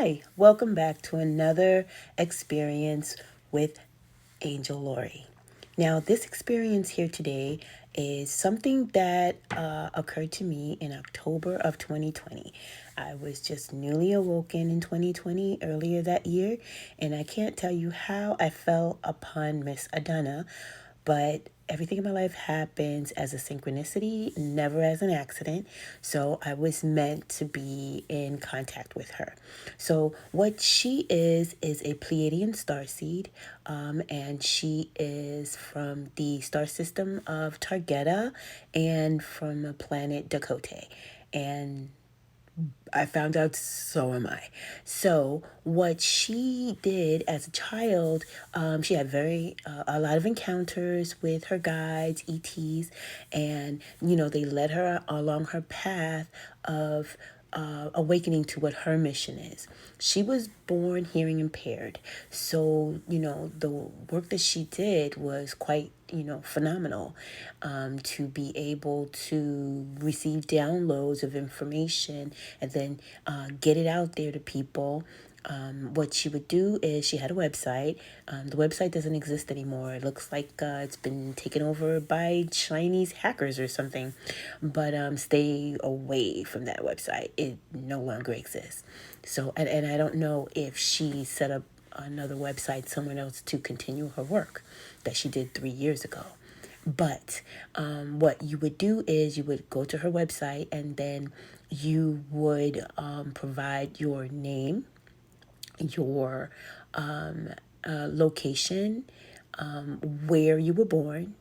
Hi, welcome back to another experience with Angel Lori. Now, this experience here today is something that occurred to me in October of 2020. I was just newly awoken in 2020 earlier that year, and I can't tell you how I fell upon Miss Adona, but everything in my life happens as a synchronicity, never as an accident. So I was meant to be in contact with her. So what she is a Pleiadian starseed, and she is from the star system of Targeta and from the planet Dakota. And I found out, so am I. So what she did as a child, she had a lot of encounters with her guides, ETs, and they led her along her path of awakening to what her mission is. She was born hearing impaired, so the work that she did was quite phenomenal, to be able to receive downloads of information and then get it out there to people. What she would do is she had a website. The website doesn't exist anymore. It looks like it's been taken over by Chinese hackers or something. But stay away from that website. It no longer exists. So, and I don't know if she set up another website somewhere else to continue her work that she did 3 years ago. But what you would do is you would go to her website, and then you would provide your name, your location, where you were born,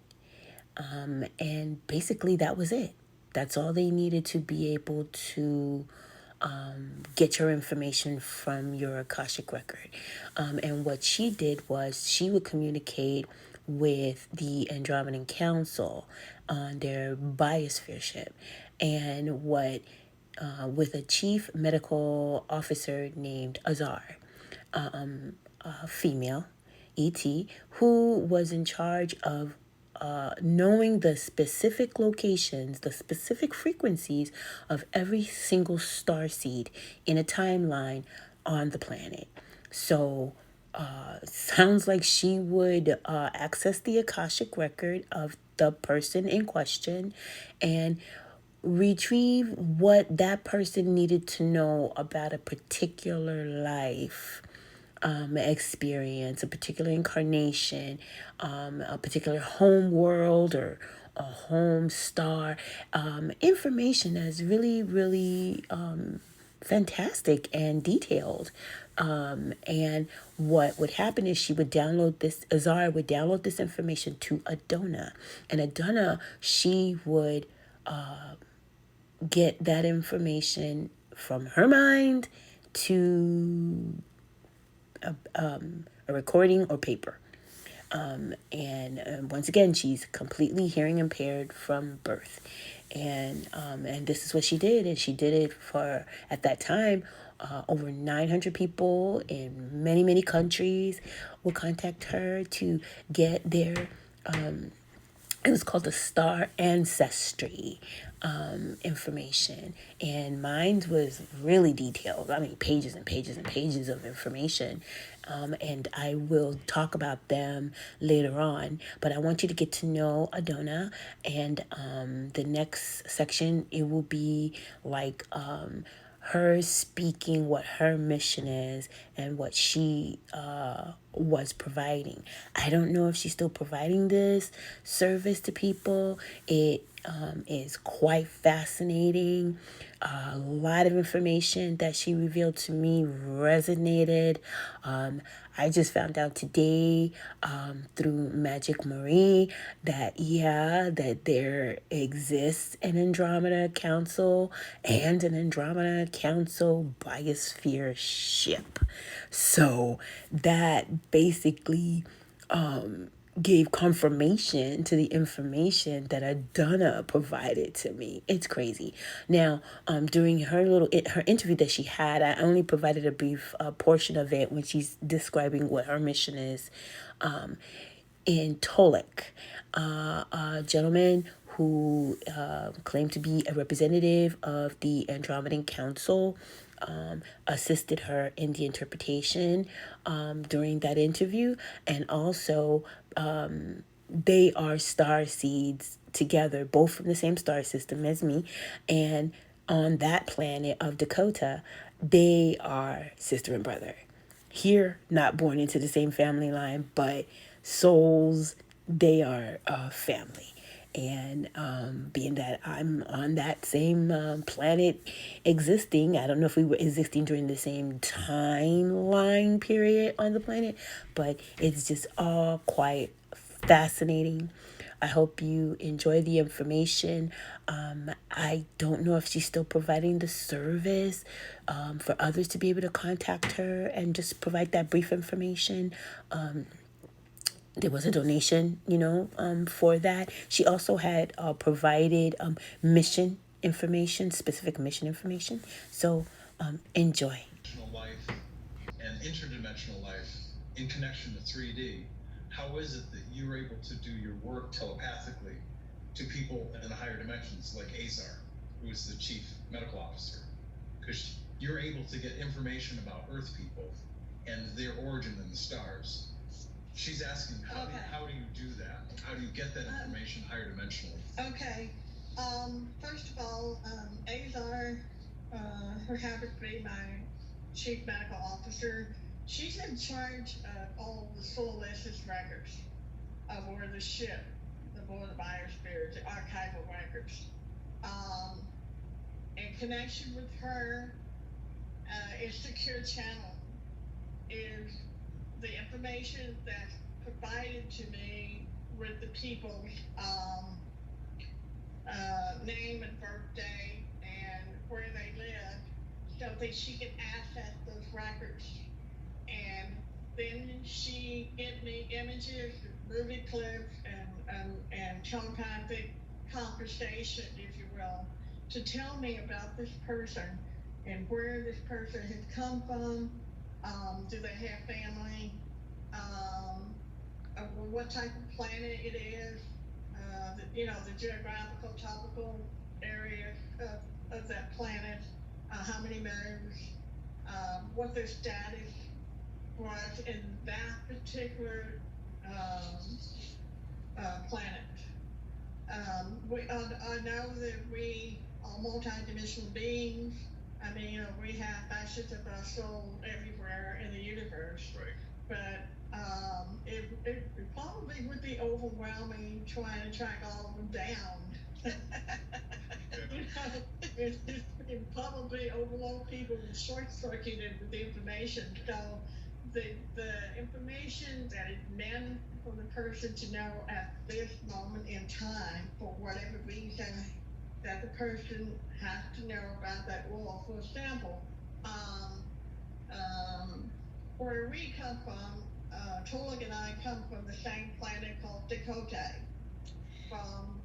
and basically that was it. That's all they needed to be able to get your information from your Akashic record. And what she did was she would communicate with the Andromedan Council on their biosphere ship, and with a chief medical officer named Azar, a female ET, who was in charge of knowing the specific locations, the specific frequencies of every single star seed in a timeline on the planet. So, sounds like she would access the Akashic record of the person in question and retrieve what that person needed to know about a particular life, experience, a particular incarnation, a particular home world or a home star, information that's really, really fantastic and detailed. And what would happen is Azara would download this information to Adona. And Adona, she would get that information from her mind to a recording or paper. And once again, she's completely hearing impaired from birth. And this is what she did. And she did it for, at that time, over 900 people in many, many countries will contact her to get their it was called the Star Ancestry information. And mine was really detailed. I mean, pages and pages and pages of information. And I will talk about them later on. But I want you to get to know Adona. And the next section, it will be like her speaking what her mission is and what she was providing. I don't know if she's still providing this service to people. It is quite fascinating. A lot of information that she revealed to me resonated. I just found out today through Magic Marie that, yeah, that there exists an Andromeda Council and an Andromeda Council biosphere ship. So that basically gave confirmation to the information that Adona provided to me. It's crazy. Now, during her interview that she had, I only provided a brief portion of it when she's describing what her mission is. In Tolek, a gentleman who claimed to be a representative of the Andromedan Council, assisted her in the interpretation during that interview. And also, they are star seeds together, both from the same star system as me. And on that planet of Dakota, they are sister and brother. Here, not born into the same family line, but souls, they are family. And being that I'm on that same planet existing, I don't know if we were existing during the same timeline period on the planet, but it's just all quite fascinating. I hope you enjoy the information. I don't know if she's still providing the service for others to be able to contact her and just provide that brief information. There was a donation, for that. She also had provided mission information, specific mission information. So enjoy. Life and interdimensional life in connection to 3D. How is it that you're able to do your work telepathically to people in the higher dimensions, like Azar, who is the chief medical officer? Because you're able to get information about Earth people and their origin in the stars. She's asking, how do you do that? How do you get that information higher dimensionally? Okay. First of all, Azar, her happens to be my chief medical officer. She's in charge of all the soulless's records of where the ship, the board of biospheres, the archival records. In connection with her, a secure channel is the information that's provided to me with the people's name and birthday and where they live, so that she can access those records. And then she gives me images, movie clips, and telepathic conversation, if you will, to tell me about this person and where this person has come from. Do they have family? What type of planet it is? The geographical, topical areas of that planet. How many moons? What their status was in that particular planet. I know that we are multidimensional beings. I mean, we have facets of our soul everywhere in the universe. Right. But it probably would be overwhelming trying to track all of them down. It probably overload people and short-circuited with the information. So the information that is meant for the person to know at this moment in time, for whatever reason that the person has to know about that role. For example, where we come from, Tolik and I come from the same planet called Dakota, from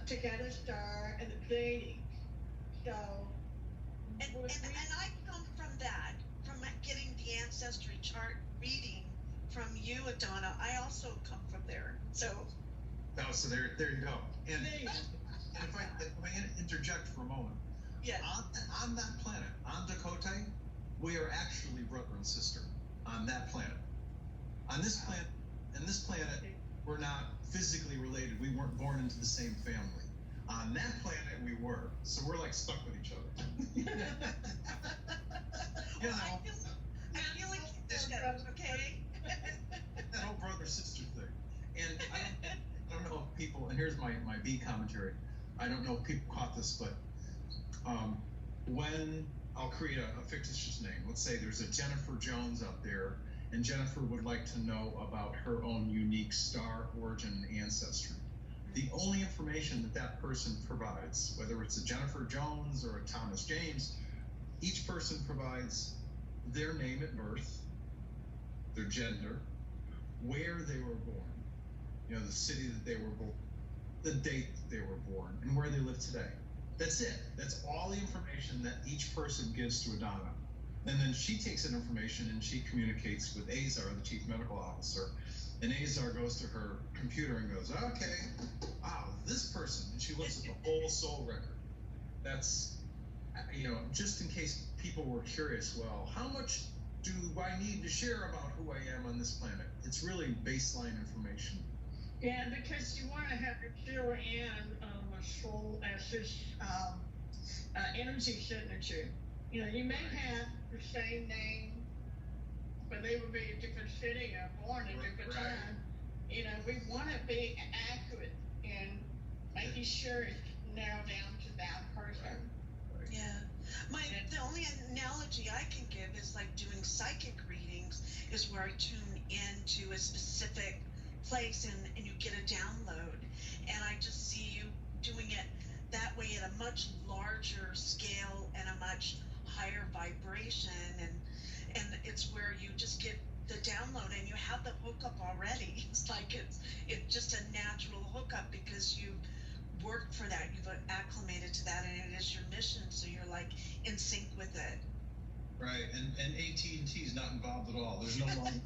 Takeda Star and the Pleiades. So, and I come from that, from getting the ancestry chart reading from you, Adona. I also come from there. So there you go. And if I interject for a moment, yes. On that planet, on Dakota, we are actually brother and sister on that planet. On this planet, we're not physically related. We weren't born into the same family. On that planet, we were. So we're like stuck with each other. I feel like this goes, okay? That whole brother-sister thing. And I don't know if people, and here's my B commentary. I don't know if people caught this, but when I'll create a fictitious name, let's say there's a Jennifer Jones out there, and Jennifer would like to know about her own unique star origin ancestry. The only information that person provides, whether it's a Jennifer Jones or a Thomas James, each person provides their name at birth, their gender, where they were born, the city that they were born, the date that they were born, and where they live today. That's it. That's all the information that each person gives to Adona. And then she takes that information and she communicates with Azar, the chief medical officer. And Azar goes to her computer and goes, okay, wow, this person. And she looks at the whole soul record. That's, just in case people were curious, well, how much do I need to share about who I am on this planet? It's really baseline information. Yeah, because you want to have your zero in a soul as this energy signature. You know, you may have the same name, but they would be a different city or born at a different time. You know, we want to be accurate in making sure it's narrowed down to that person. Yeah. The only analogy I can give is like doing psychic readings is where I tune into a specific place and you get a download. And I just see you doing it that way at a much larger scale and a much higher vibration, and it's where you just get the download and you have the hookup already. It's like it's just a natural hookup because you worked for that, you've acclimated to that, and it is your mission, so you're like in sync with it. Right, and AT&T is not involved at all. There's no long.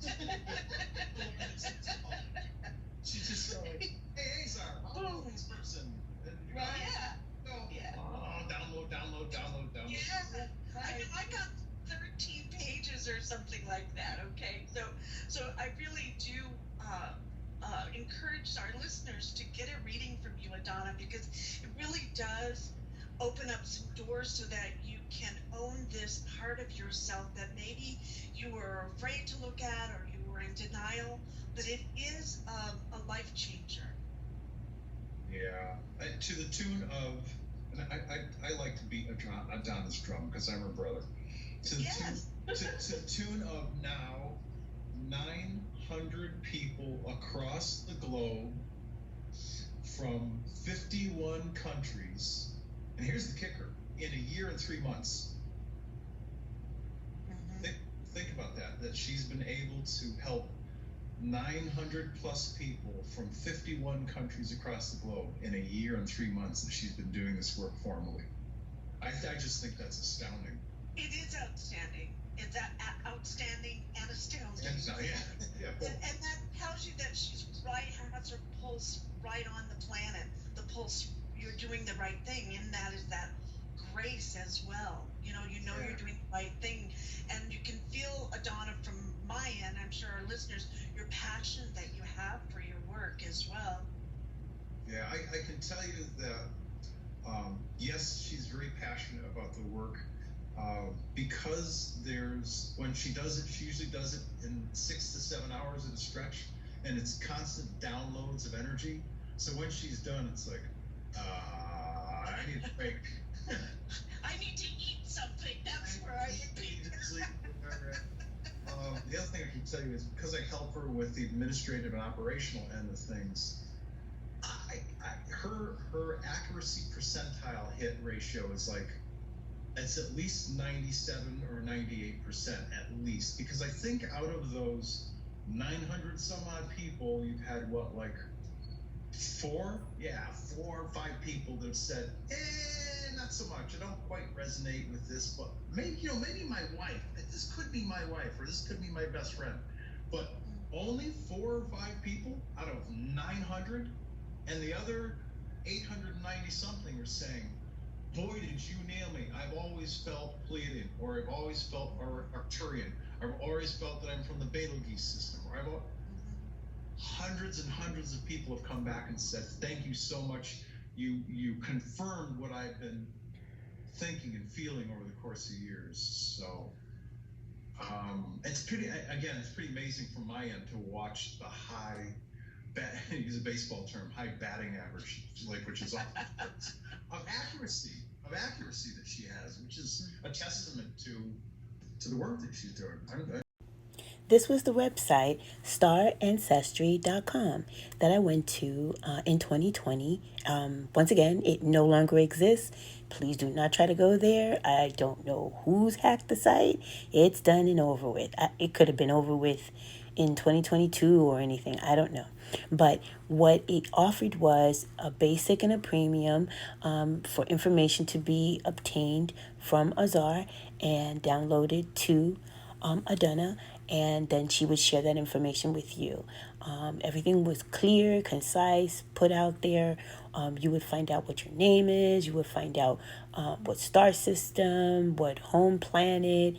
She's just going, hey, Azar, I'll know this person. And you go, Yeah. Go, Yeah. oh, download. Yeah. Right. I got 13 pages or something like that. Okay, so I really do encourage our listeners to get a reading from you, Adona, because it really does open up some doors so that you can own this part of yourself that maybe you were afraid to look at or you were in denial, but it is a life changer. Yeah, to the tune of, and I like to beat Adona's drum because I'm her brother. To the tune of now 900 people across the globe from 51 countries. And here's the kicker: in a year and 3 months. Mm-hmm. Think about that she's been able to help 900 plus people from 51 countries across the globe in a year and 3 months that she's been doing this work formally. I just think that's astounding. It is outstanding. It's outstanding and astounding. Yeah. And that tells you that she's has her pulse right on the planet. The pulse, you're doing the right thing, and that is that grace as well. You know you're doing the right thing, and you can feel, Adona, from my end, I'm sure our listeners, your passion that you have for your work as well. Yeah, I can tell you that yes, she's very passionate about the work. Because when she does it, she usually does it in 6 to 7 hours at a stretch, and it's constant downloads of energy. So when she's done, it's like, I need a break. I need to eat something. That's where I would be. The other thing I can tell you is because I help her with the administrative and operational end of things, her accuracy percentile hit ratio is like, it's at least 97 or 98% at least, because I think out of those 900 some odd people, you've had what, like 4 or 5 people that have said, not so much, I don't quite resonate with this, but maybe my wife, this could be my wife, or this could be my best friend. But only 4 or 5 people out of 900, and the other 890 something are saying, boy, did you nail me. I've always felt Pleiadian, or I've always felt Arcturian, I've always felt that I'm from the Betelgeuse system, or hundreds and hundreds of people have come back and said, thank you so much. You confirmed what I've been thinking and feeling over the course of years. So it's pretty amazing from my end to watch the high, use a baseball term, high batting average, which is of accuracy that she has, which is a testament to the work that she's doing. This was the website StarAncestry.com that I went to in 2020. Once again, it no longer exists. Please do not try to go there. I don't know who's hacked the site. It's done and over with. It could have been over with in 2022 or anything. I don't know. But what it offered was a basic and a premium for information to be obtained from Azar and downloaded to Adona, and then she would share that information with you. Everything was clear, concise, put out there. You would find out what your name is. You would find out what star system, what home planet,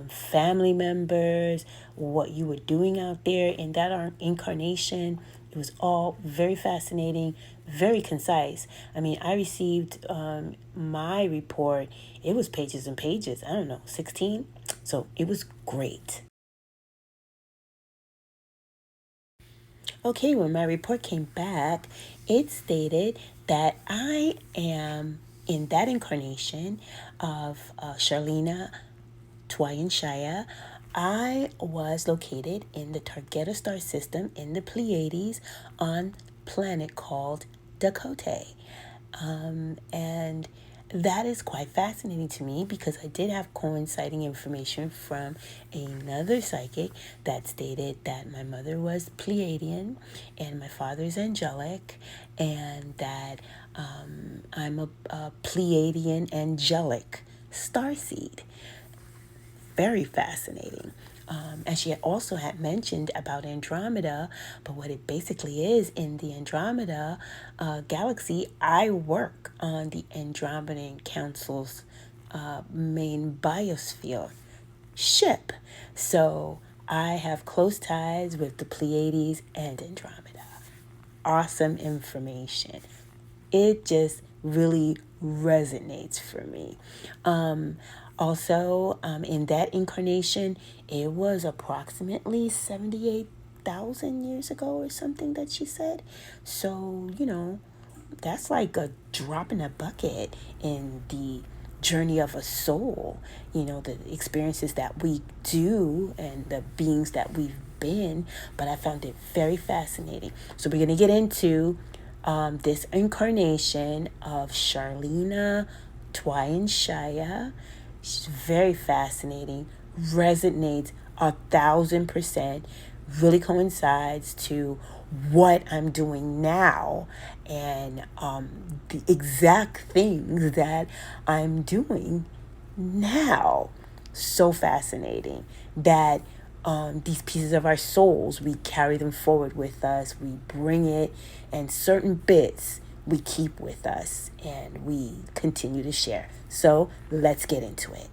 family members, what you were doing out there in that incarnation. It was all very fascinating, very concise. I mean, I received my report, it was pages and pages. I don't know, 16? So it was great. Okay, when my report came back, it stated that I am in that incarnation of Sharlina Twain Shaya. I was located in the Targeta star system in the Pleiades on a planet called Dakota. And that is quite fascinating to me because I did have coinciding information from another psychic that stated that my mother was Pleiadian and my father's angelic, and that I'm a Pleiadian angelic starseed. Very fascinating. And she also had mentioned about Andromeda, but what it basically is in the Andromeda galaxy, I work on the Andromedan Council's main biosphere ship. So I have close ties with the Pleiades and Andromeda. Awesome information. It just really resonates for me. In that incarnation, it was approximately 78,000 years ago or something that she said. So, that's like a drop in a bucket in the journey of a soul, the experiences that we do and the beings that we've been. But I found it very fascinating. So we're going to get into this incarnation of Sharlina Twain Shaya. She's very fascinating, resonates 1,000%, really coincides to what I'm doing now and the exact things that I'm doing now. So fascinating that these pieces of our souls, we carry them forward with us, we bring it, and certain bits we keep with us and we continue to share. So let's get into it.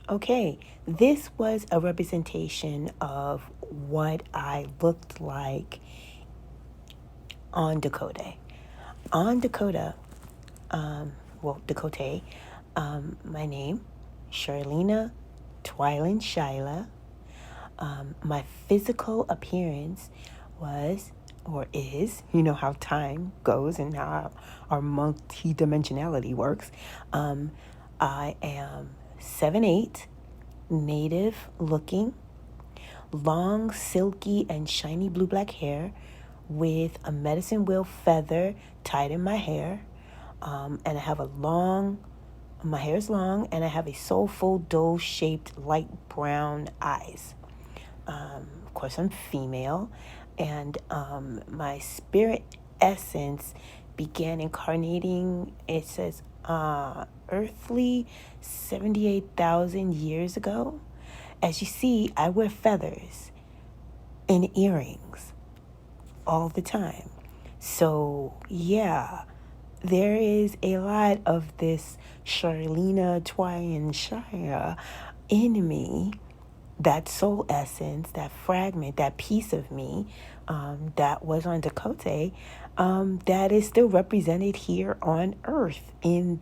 Okay, this was a representation of what I looked like on Dakota. On Dakota, Dakota, my name, Sharlina Twylan Shyla. My physical appearance was or is, how time goes and how our multi-dimensionality works. I am 7'8", native looking, long, silky, and shiny blue-black hair with a medicine wheel feather tied in my hair. And I have my hair is long, and I have a soulful, doe-shaped, light brown eyes. Of course, I'm female, and my spirit essence began incarnating, it says, earthly 78,000 years ago. As you see, I wear feathers and earrings all the time. So, yeah, there is a lot of this Sharlina Twain Shire in me, that soul essence, that fragment, that piece of me that was on Dakota, that is still represented here on Earth in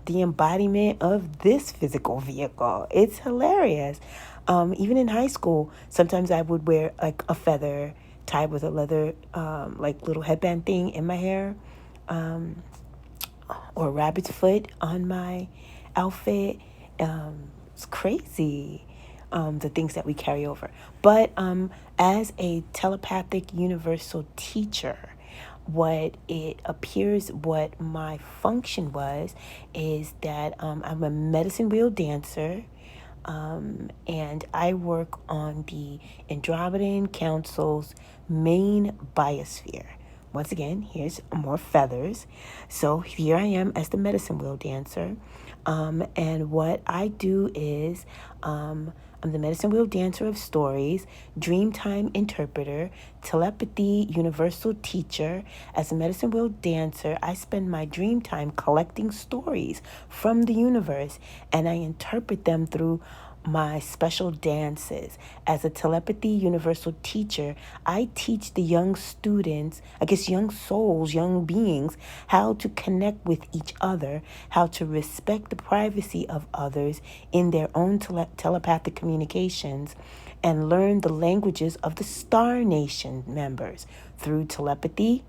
the embodiment of this physical vehicle. It's hilarious. Even in high school, sometimes I would wear like a feather tied with a leather, like little headband thing in my hair, or a rabbit's foot on my outfit. It's crazy, the things that we carry over. But as a telepathic universal teacher, what it appears, what my function was, is that I'm a medicine wheel dancer. And I work on the Andromedan Council's main biosphere. Once again, here's more feathers. So here I am as the medicine wheel dancer. And what I do is I'm the medicine wheel dancer of stories, dreamtime interpreter, telepathy universal teacher. As a medicine wheel dancer, I spend my dream time collecting stories from the universe and I interpret them through my special dances. As a telepathy universal teacher, I teach the young students, I guess young souls, young beings, how to connect with each other, how to respect the privacy of others in their own telepathic communications, and learn the languages of the Star Nation members through telepathy.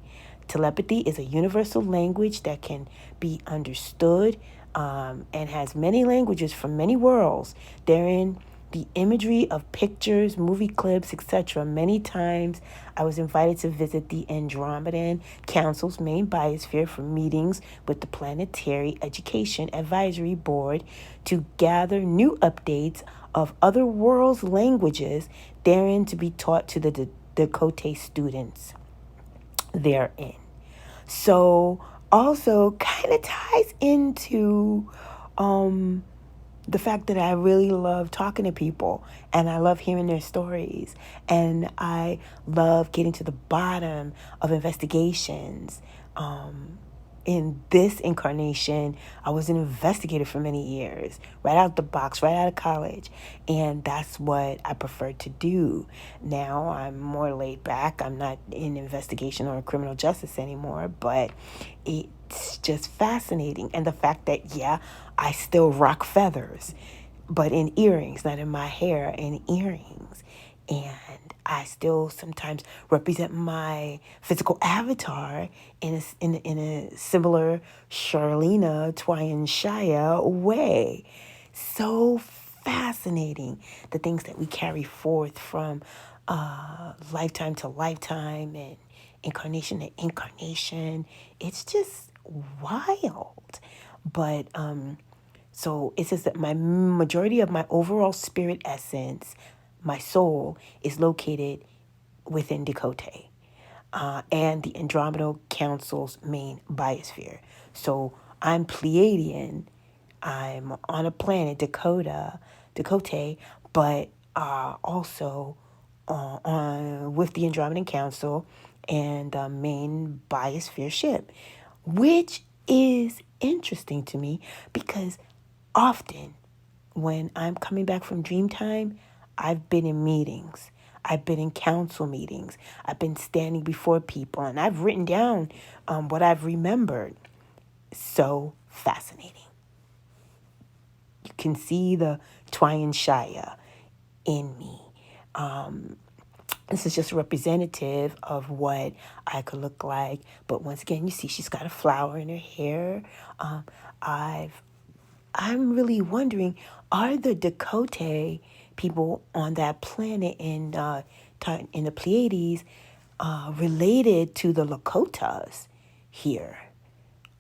Telepathy is a universal language that can be understood and has many languages from many worlds. Therein, the imagery of pictures, movie clips, etc. Many times I was invited to visit the Andromedan Council's main biosphere for meetings with the Planetary Education Advisory Board to gather new updates of other worlds' languages therein to be taught to the Dakota students therein. So also kind of ties into the fact that I really love talking to people and I love hearing their stories and I love getting to the bottom of investigations. In this incarnation, I was an investigator for many years, right out the box, right out of college. And that's what I prefer to do. Now I'm more laid back. I'm not in investigation or criminal justice anymore, but it's just fascinating. And the fact that, yeah, I still rock feathers, but in earrings, not in my hair, in earrings. And I still sometimes represent my physical avatar in a similar Sharlina Twain Shia way. So fascinating, the things that we carry forth from lifetime to lifetime and incarnation to incarnation. It's just wild. But so it says that my majority of my overall spirit essence, my soul, is located within Dakota and the Andromeda Council's main biosphere. So I'm Pleiadian. I'm on a planet, Dakota, but also with the Andromedan Council and the main biosphere ship, which is interesting to me because often when I'm coming back from dream time, I've been in meetings. I've been in council meetings. I've been standing before people and I've written down what I've remembered. So fascinating. You can see the Twain Shia in me. This is just representative of what I could look like. But once again, you see she's got a flower in her hair. I've I'm really wondering, are the Dakota people on that planet in the Pleiades related to the Lakotas here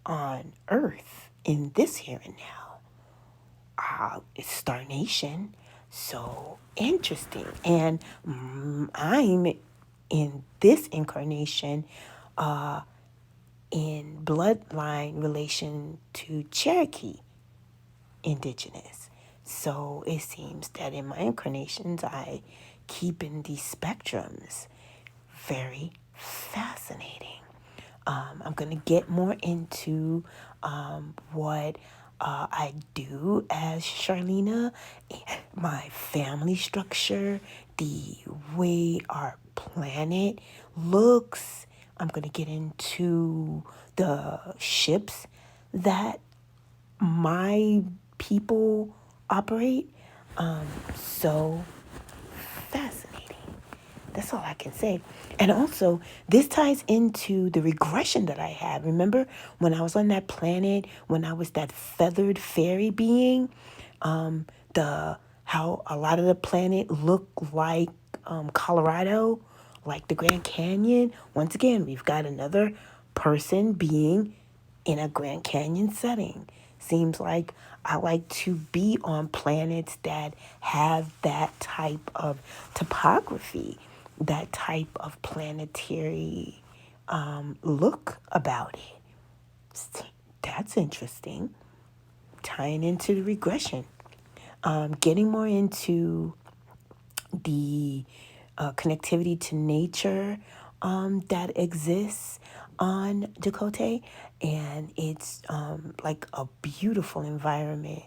on Earth in this here and now? It's Star Nation, so interesting. And I'm in this incarnation in bloodline relation to Cherokee indigenous. So it seems that in my incarnations, I keep in these spectrums. Very fascinating. I'm going to get more into what I do as Sharlina, my family structure, the way our planet looks. I'm going to get into the ships that my people operate. So fascinating. That's all I can say. And also, this ties into the regression that I had. Remember when I was on that planet, when I was that feathered fairy being, the how a lot of the planet looked like Colorado, like the Grand Canyon. Once again, we've got another person being in a Grand Canyon setting. Seems like I like to be on planets that have that type of topography, that type of planetary look about it. That's interesting. Tying into the regression. Getting more into the connectivity to nature that exists on Dakota, and it's like a beautiful environment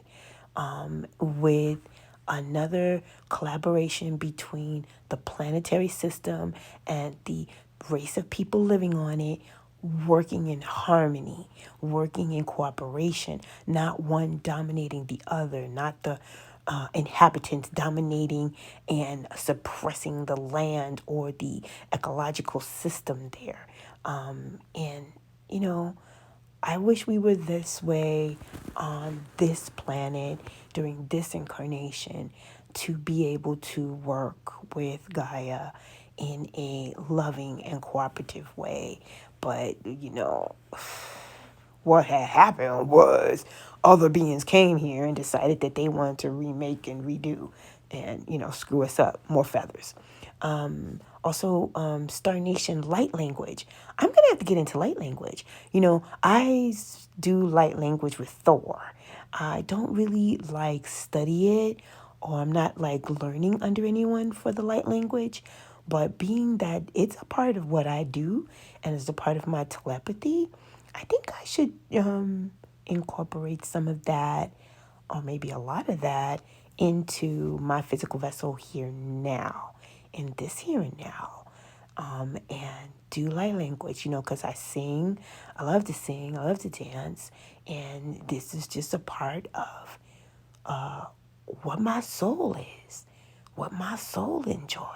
with another collaboration between the planetary system and the race of people living on it, working in harmony, working in cooperation, not one dominating the other, not the inhabitants dominating and suppressing the land or the ecological system there. And, you know, I wish we were this way on this planet during this incarnation to be able to work with Gaia in a loving and cooperative way. But, you know, what had happened was other beings came here and decided that they wanted to remake and redo and, you know, screw us up. More feathers. Star Nation light language. I'm going to have to get into light language. You know, do light language with Thor. I don't really like study it, or I'm not like learning under anyone for the light language. But being that it's a part of what I do and it's a part of my telepathy, I think I should incorporate some of that, or maybe a lot of that, into my physical vessel here now, in this here and now, and do light language, you know, because I sing, I love to sing, I love to dance, and this is just a part of what my soul is, what my soul enjoys.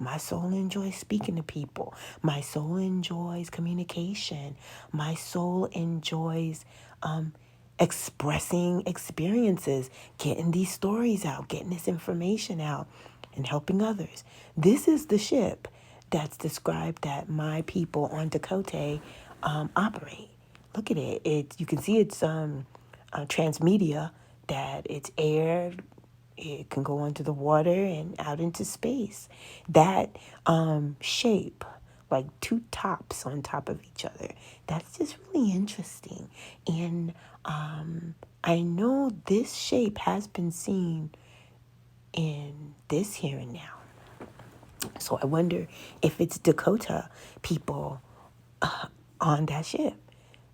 My soul enjoys speaking to people. My soul enjoys communication. My soul enjoys expressing experiences, getting these stories out, getting this information out, and helping others. This is the ship that's described that my people on Dakota operate. Look at it. You can see it's transmedia, that it's air, it can go under the water and out into space. That shape, like two tops on top of each other, that's just really interesting. And I know this shape has been seen in this here and now. So I wonder if it's Dakota people on that ship.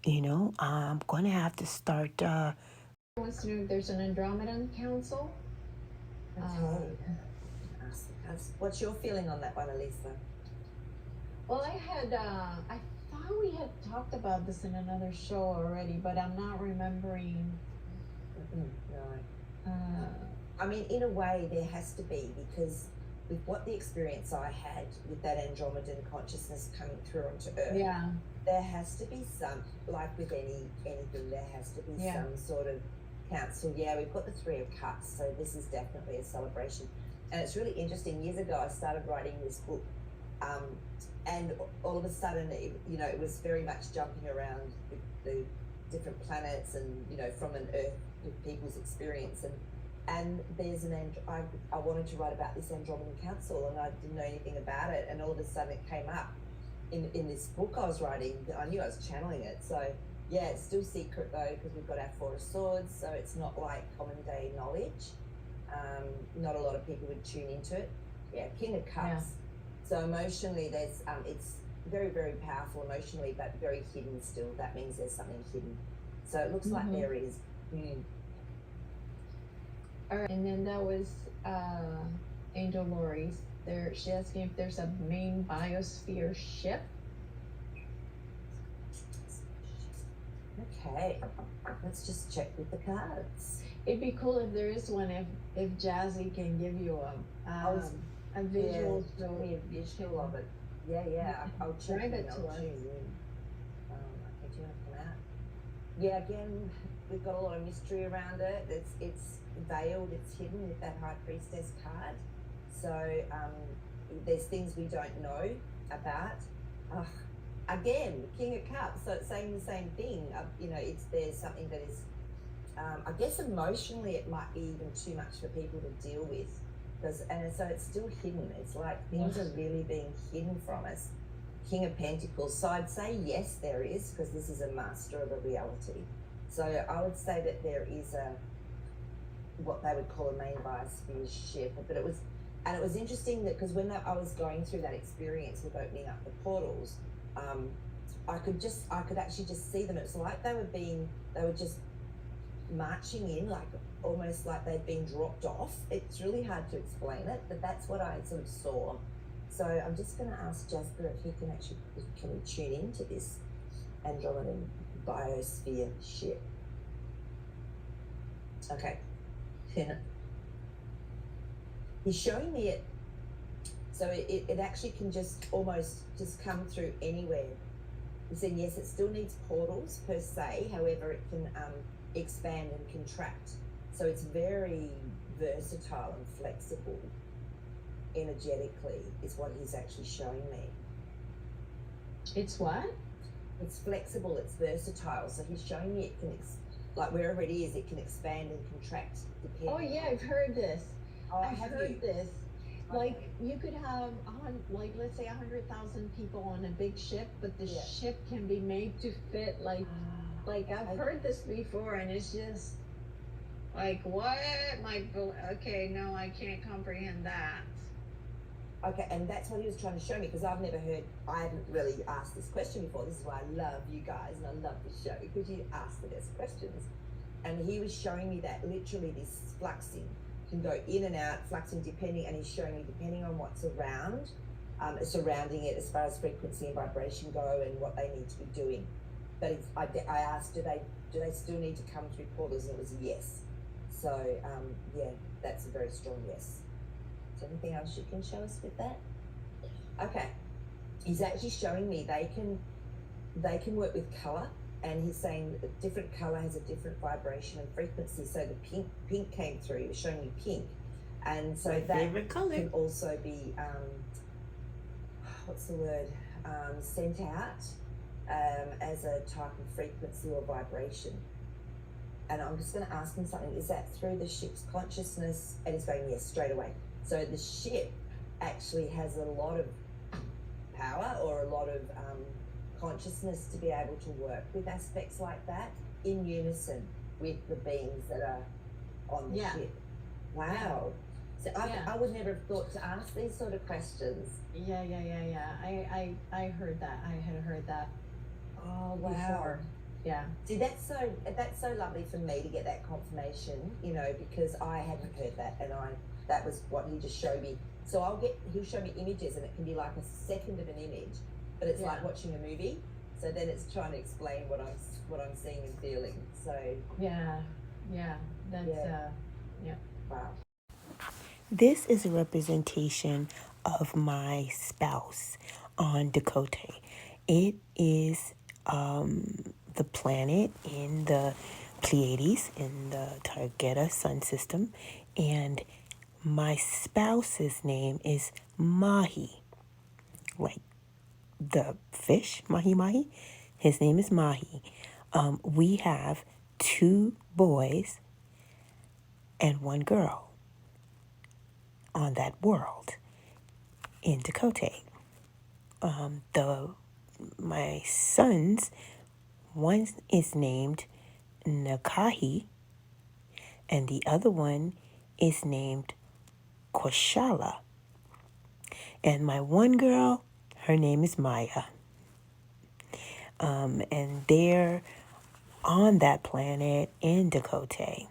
You know, I'm going to have to start. Wants to know if there's an Andromedan council. What's your feeling on that one, Elisa? Well, I thought we had talked about this in another show already, but I'm not remembering. No. I mean, in a way, there has to be, because with what the experience I had with that Andromedan consciousness coming through onto Earth, Yeah. There has to be some, like with anything, there has to be some sort of council. Yeah, we've got the Three of Cups, so this is definitely a celebration. And it's really interesting. Years ago, I started writing this book, and all of a sudden, it was very much jumping around the different planets, and from an Earth with people's experience. And there's I wanted to write about this Andromedan Council, and I didn't know anything about it, and all of a sudden it came up in this book I was writing. I knew I was channeling it. So yeah, it's still secret though, because we've got our Four of Swords, so it's not like common day knowledge. Not a lot of people would tune into it. Yeah, King of Cups. Yeah. So emotionally, there's it's very, very powerful emotionally, but very hidden still. That means there's something hidden. So it looks like there is. All right, and then that was Angel Lori's. She's asking if there's a main biosphere ship. Okay, let's just check with the cards. It'd be cool if there is one. If Jazzy can give you a visual, show me a visual of it. Yeah. I'll check it to us. Okay, do you want to come out? Yeah, again, we've got a lot of mystery around it. It's veiled, it's hidden with that High Priestess card. So there's things we don't know about. Again, King of Cups, so it's saying the same thing. There's something that is, I guess emotionally it might be even too much for people to deal with, so it's still hidden. It's like things are really being hidden from us. King of Pentacles, so I'd say yes, there is, because this is a master of a reality. So I would say that there is what they would call a main biosphere ship. But it was interesting that because when I was going through that experience with opening up the portals, I could actually just see them. It's like they were just marching in, like almost like they'd been dropped off. It's really hard to explain it, but that's what I sort of saw. So I'm just going to ask Jasper if he can tune into this Andromedan biosphere ship. Okay. He's showing me it. So it actually can just almost just come through anywhere. He said, yes, it still needs portals per se. However, it can expand and contract. So it's very versatile and flexible energetically is what he's actually showing me. It's what? It's flexible, it's versatile. So he's showing me it can, like wherever it is, it can expand and contract depending. Oh yeah, I've heard this. Oh, I've heard this. Like you could have like let's say 100,000 people on a big ship, but the ship can be made to fit like I've heard this before, and it's just like what okay, no, I can't comprehend that. Okay, and that's what he was trying to show me because I haven't really asked this question before. This is why I love you guys and I love this show because you ask the best questions. And he was showing me that literally this fluxing can go in and out, fluxing depending, and he's showing me depending on what's around, surrounding it as far as frequency and vibration go and what they need to be doing. But I asked, do they still need to come through portals? And it was a yes. So yeah, that's a very strong yes. Is there anything else you can show us with that? Okay, he's actually showing me they can work with color, and he's saying a different color has a different vibration and frequency. So the pink came through. He was showing me pink, and so my that favorite color can also be what's the word? Sent out as a type of frequency or vibration. And I'm just going to ask him something. Is that through the ship's consciousness? And he's going yes straight away. So the ship actually has a lot of power or a lot of consciousness to be able to work with aspects like that in unison with the beings that are on the ship. Wow. So I would never have thought to ask these sort of questions. Yeah. I heard that. I had heard that. Oh wow. Before. Yeah. See, that's so lovely for me to get that confirmation, because I hadn't heard that, and that was what he just showed me. So he'll show me images, and it can be like a second of an image, but it's like watching a movie. So then it's trying to explain what I'm seeing and feeling. So that's wow. This is a representation of my spouse on Dakota. It is the planet in the Pleiades in the Targeta sun system, and my spouse's name is Mahi, like the fish, mahi. His name is Mahi. We have 2 boys and 1 girl on that world in Dakota. My sons, one is named Nakahi, and the other one is named Koshala. And my one girl, her name is Maya. And they're on that planet in Dakota.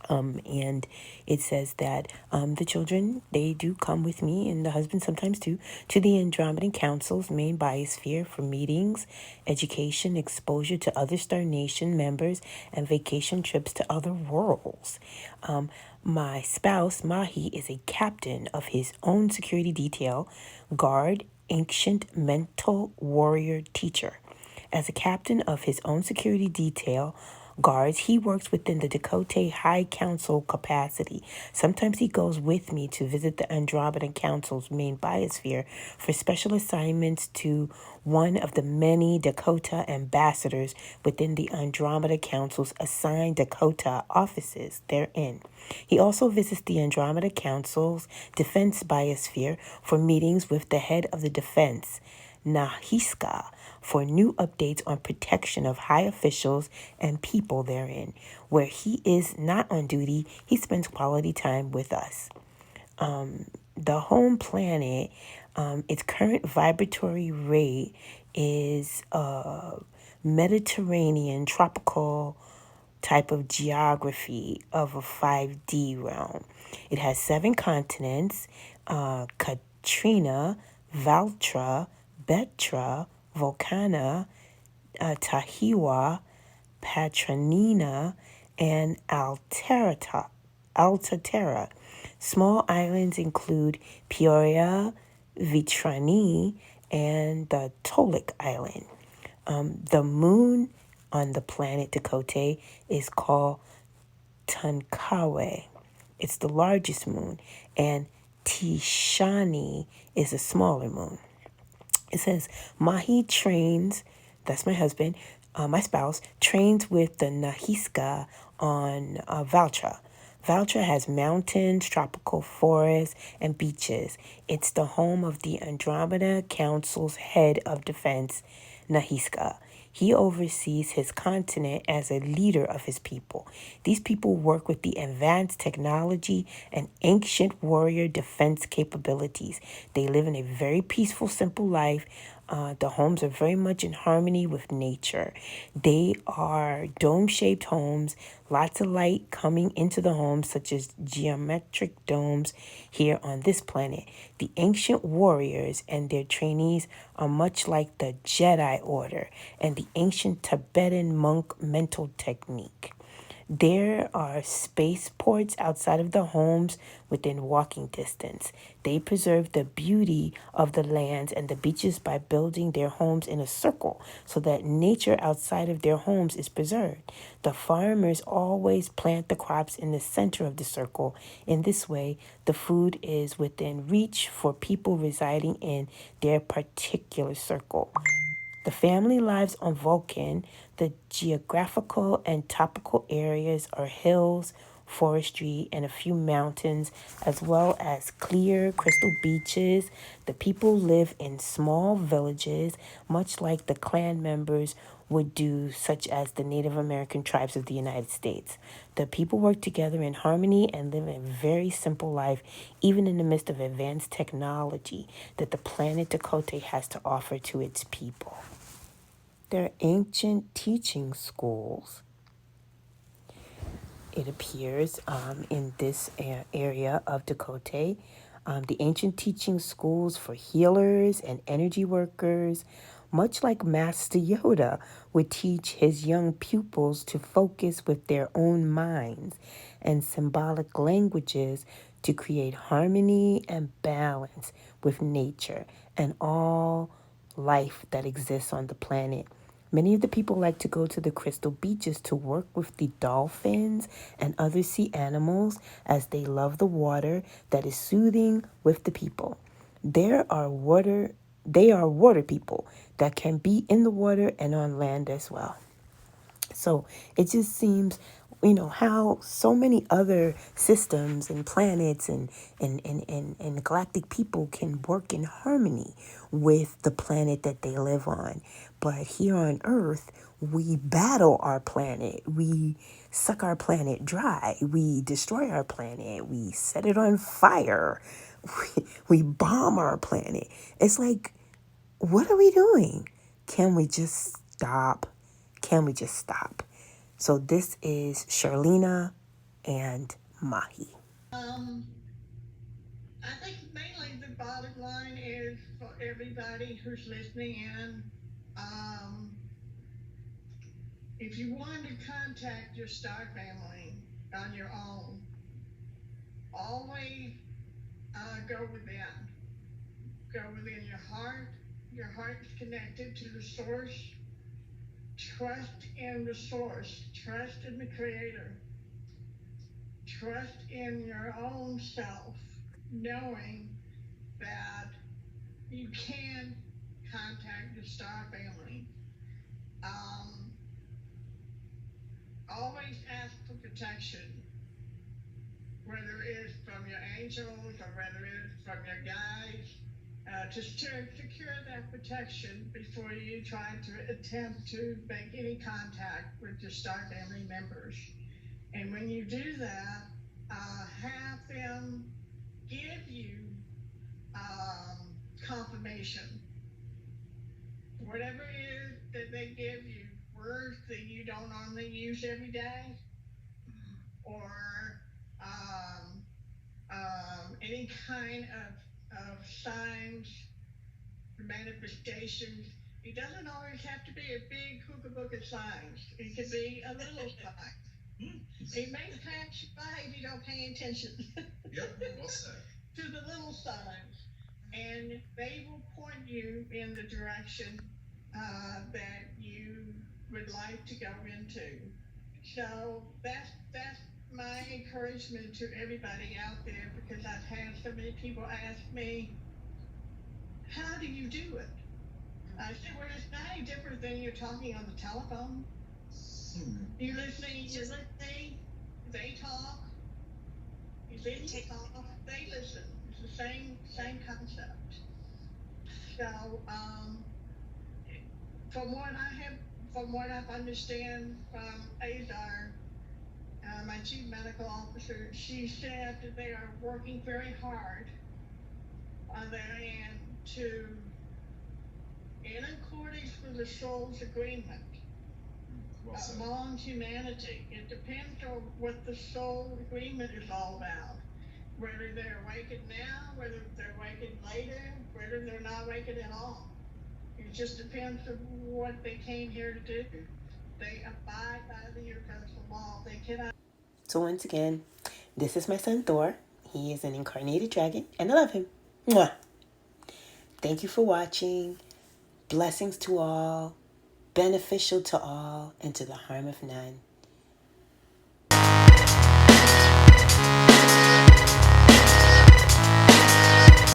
And it says that the children, they do come with me, and the husband sometimes too, to the Andromedan Council's main biosphere for meetings, education, exposure to other Star Nation members, and vacation trips to other worlds. My spouse, Mahi, is a captain of his own security detail, guard, ancient mental warrior teacher. As a captain of his own security detail, guards, he works within the Dakota High Council capacity. Sometimes he goes with me to visit the Andromedan Council's main biosphere for special assignments to one of the many Dakota ambassadors within the Andromeda Council's assigned Dakota offices therein. He also visits the Andromeda Council's defense biosphere for meetings with the head of the defense, Nahiska, for new updates on protection of high officials and people therein. Where he is not on duty, he spends quality time with us. The home planet, its current vibratory rate is Mediterranean tropical type of geography of a 5D realm. It has 7 continents: Katrina, Valtra, Betra, Volcana, Tahiwa, Patronina, and Altaterra. Small islands include Peoria, Vitrani, and the Tolic Island. The moon on the planet Dakota is called Tunkawe. It's the largest moon, and Tishani is a smaller moon. It says Mahi trains, that's my husband, my spouse, trains with the Nahiska on Valtra. Valtra has mountains, tropical forests, and beaches. It's the home of the Andromeda Council's head of defense, Nahiska. He oversees his continent as a leader of his people. These people work with the advanced technology and ancient warrior defense capabilities. They live in a very peaceful, simple life. The homes are very much in harmony with nature. They are dome-shaped homes, lots of light coming into the homes, such as geometric domes here on this planet. The ancient warriors and their trainees are much like the Jedi Order and the ancient Tibetan monk mental technique. There are spaceports outside of the homes within walking distance. They preserve the beauty of the lands and the beaches by building their homes in a circle so that nature outside of their homes is preserved. The farmers always plant the crops in the center of the circle. In this way, the food is within reach for people residing in their particular circle. The family lives on Vulcan. The geographical and topical areas are hills, forestry, and a few mountains, as well as clear crystal beaches. The people live in small villages, much like the clan members would do, such as the Native American tribes of the United States. The people work together in harmony and live a very simple life, even in the midst of advanced technology that the planet Dakota has to offer to its people. They're ancient teaching schools, it appears, in this area of Dakota. The ancient teaching schools for healers and energy workers, much like Master Yoda would teach his young pupils to focus with their own minds and symbolic languages to create harmony and balance with nature and all life that exists on the planet. Many of the people like to go to the crystal beaches to work with the dolphins and other sea animals as they love the water that is soothing with the people. They are water people that can be in the water and on land as well. So it just seems, how so many other systems and planets and galactic people can work in harmony with the planet that they live on. But here on Earth, we battle our planet. We suck our planet dry. We destroy our planet. We set it on fire. We bomb our planet. It's like, what are we doing? Can we just stop? Can we just stop? So this is Sharlina and Mahi. I think mainly the bottom line is for everybody who's listening in. Um, if you want to contact your star family on your own, always go within. Go within your heart. Your heart is connected to the source. Trust in the source. Trust in the creator. Trust in your own self, knowing that you can contact the star family. Um, Always ask for protection, whether it's from your angels or whether it's from your guides. to secure that protection before you try to attempt to make any contact with your star family members. And when you do that, have them give you confirmation. Whatever it is that they give you, words that you don't normally use every day, or any kind of signs, manifestations. It doesn't always have to be a big hookah book of signs. It could be a little sign. It may pass you by if you don't pay attention. Yep, well said. To the little signs, and they will point you in the direction that you would like to go into. So that's my encouragement to everybody out there, because I've had so many people ask me, how do you do it? I said, well, it's not any different than you're talking on the telephone. You're listening, they talk. They talk, they listen. It's the same concept. So, from what I've understand from Azar, my chief medical officer, she said that they are working very hard on their end to, in accordance with the soul's agreement, Well said. among humanity. It depends on what the soul agreement is all about. Whether they're awakened now, whether they're awakened later, whether they're not awakened at all. It just depends on what they came here to do. They abide by the universal law. They cannot. So once again, this is my son Thor. He is an incarnated dragon, and I love him. Mwah. Thank you for watching. Blessings to all, beneficial to all, and to the harm of none.